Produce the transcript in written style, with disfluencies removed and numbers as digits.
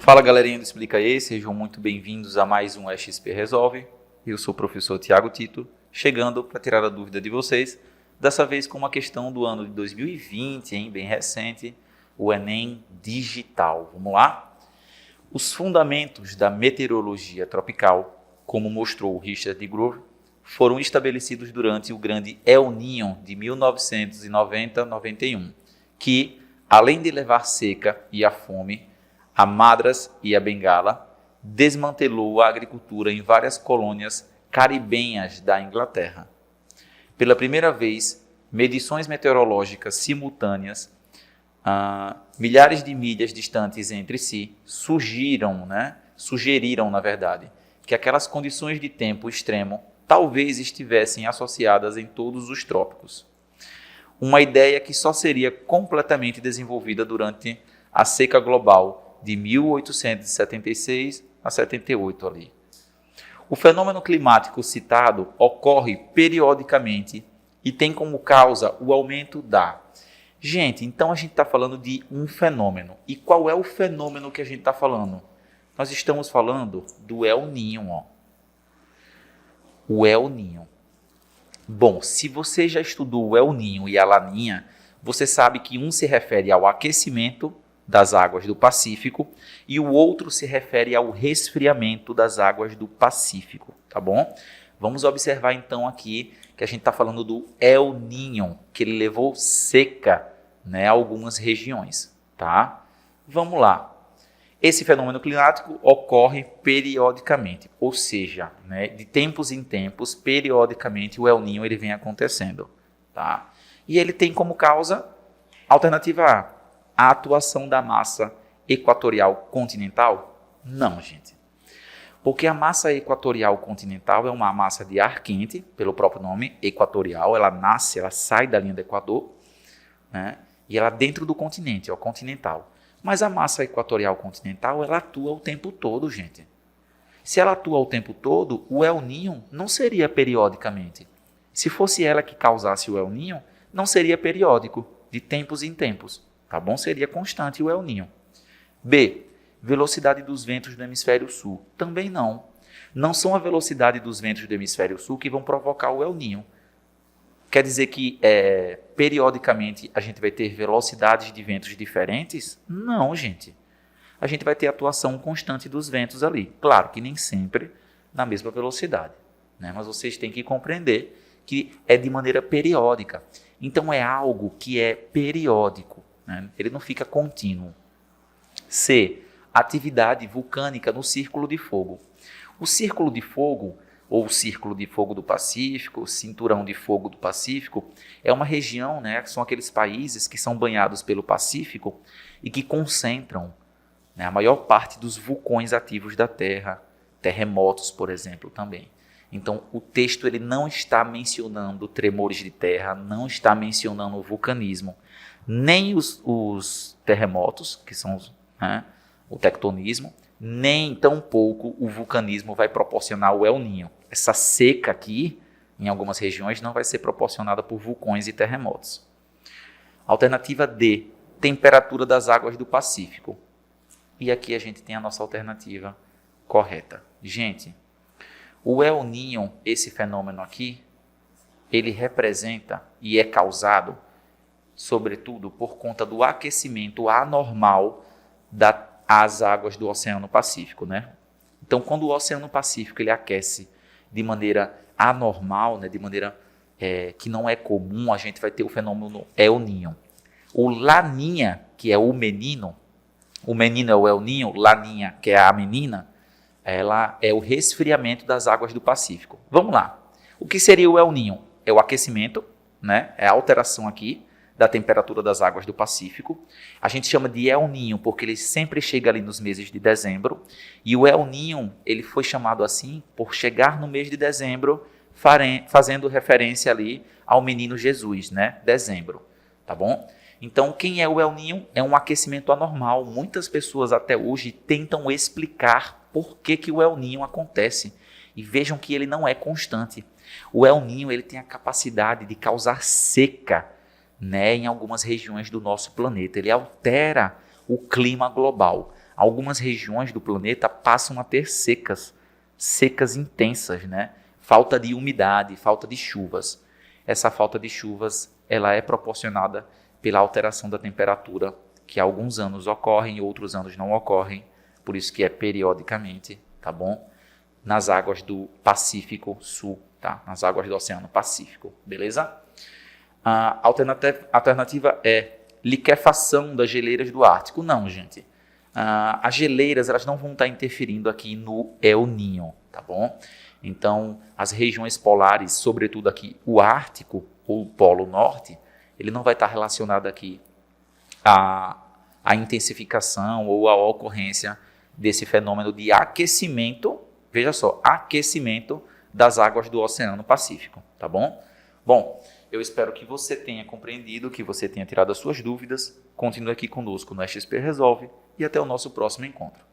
Fala galerinha do Explica aí, sejam muito bem-vindos a mais um XP Resolve. Eu sou o professor Tiago Tito, chegando para tirar a dúvida de vocês, dessa vez com uma questão do ano de 2020, bem recente, o Enem Digital. Vamos lá? Os fundamentos da meteorologia tropical, como mostrou o Richard Grove, foram estabelecidos durante o grande El Niño de 1990-91, que, além de levar seca e a fome, a Madras e a Bengala, desmantelou a agricultura em várias colônias caribenhas da Inglaterra. Pela primeira vez, medições meteorológicas simultâneas, milhares de milhas distantes entre si, sugeriram, na verdade, que aquelas condições de tempo extremo talvez estivessem associadas em todos os trópicos. Uma ideia que só seria completamente desenvolvida durante a seca global de 1876 a 78 ali. O fenômeno climático citado ocorre periodicamente e tem como causa o aumento da... Gente, então a gente está falando de um fenômeno. E qual é o fenômeno que a gente está falando? Nós estamos falando do El Niño. O El Niño. Bom, se você já estudou o El Niño e a Laninha, você sabe que um se refere ao aquecimento das águas do Pacífico e o outro se refere ao resfriamento das águas do Pacífico, tá bom? Vamos observar então aqui que a gente está falando do El Niño, que ele levou seca, a algumas regiões, tá? Vamos lá. Esse fenômeno climático ocorre periodicamente, ou seja, de tempos em tempos, periodicamente o El Niño ele vem acontecendo, tá? E ele tem como causa, alternativa A atuação da massa equatorial continental? Não, gente. Porque a massa equatorial continental é uma massa de ar quente, pelo próprio nome, equatorial. Ela nasce, ela sai da linha do Equador, e ela dentro do continente, é o continental. Mas a massa equatorial continental, ela atua o tempo todo, gente. Se ela atua o tempo todo, o El Niño não seria periodicamente. Se fosse ela que causasse o El Niño, não seria periódico, de tempos em tempos. Tá bom? Seria constante o El Niño. B. Velocidade dos ventos do hemisfério sul. Também não. Não são a velocidade dos ventos do hemisfério sul que vão provocar o El Niño. Quer dizer que periodicamente a gente vai ter velocidades de ventos diferentes? Não, gente. A gente vai ter atuação constante dos ventos ali. Claro que nem sempre na mesma velocidade, mas vocês têm que compreender que é de maneira periódica. Então é algo que é periódico. Ele não fica contínuo. C. Atividade vulcânica no Círculo de Fogo. O Círculo de Fogo, ou o Círculo de Fogo do Pacífico, o Cinturão de Fogo do Pacífico, é uma região, que são aqueles países que são banhados pelo Pacífico e que concentram a maior parte dos vulcões ativos da Terra, terremotos, por exemplo, também. Então, o texto ele não está mencionando tremores de terra, não está mencionando o vulcanismo, nem os terremotos, que são o tectonismo, nem tampouco o vulcanismo vai proporcionar o El Niño. Essa seca aqui, em algumas regiões, não vai ser proporcionada por vulcões e terremotos. Alternativa D, temperatura das águas do Pacífico. E aqui a gente tem a nossa alternativa correta. Gente, o El Niño, esse fenômeno aqui, ele representa e é causado sobretudo por conta do aquecimento anormal das águas do Oceano Pacífico, Então, quando o Oceano Pacífico ele aquece de maneira anormal, de maneira que não é comum, a gente vai ter o fenômeno El Niño. O Laninha, que é o menino é o El Niño, Laninha, que é a menina, ela é o resfriamento das águas do Pacífico. Vamos lá. O que seria o El Niño? É o aquecimento, é a alteração aqui da temperatura das águas do Pacífico. A gente chama de El Niño porque ele sempre chega ali nos meses de dezembro. E o El Niño ele foi chamado assim por chegar no mês de dezembro, fazendo referência ali ao menino Jesus, dezembro, tá bom? Então, quem é o El Niño? É um aquecimento anormal. Muitas pessoas até hoje tentam explicar por que o El Niño acontece. E vejam que ele não é constante. O El Niño ele tem a capacidade de causar seca, em algumas regiões do nosso planeta. Ele altera o clima global. algumas regiões do planeta passam a ter secas intensas, né? Falta de umidade, falta de chuvas. Essa falta de chuvas, ela é proporcionada pela alteração da temperatura, que alguns anos ocorrem e outros anos não ocorrem, por isso que é periodicamente, tá bom? Nas águas do Pacífico Sul, tá? Nas águas do Oceano Pacífico, beleza? A alternativa é liquefação das geleiras do Ártico. Não, gente. As geleiras elas não vão estar interferindo aqui no El Niño, tá bom? Então, as regiões polares, sobretudo aqui o Ártico ou o Polo Norte, ele não vai estar relacionado aqui à intensificação ou à ocorrência desse fenômeno de aquecimento, veja só, aquecimento das águas do Oceano Pacífico, tá bom? Bom, eu espero que você tenha compreendido, que você tenha tirado as suas dúvidas. Continue aqui conosco no XP Resolve e até o nosso próximo encontro.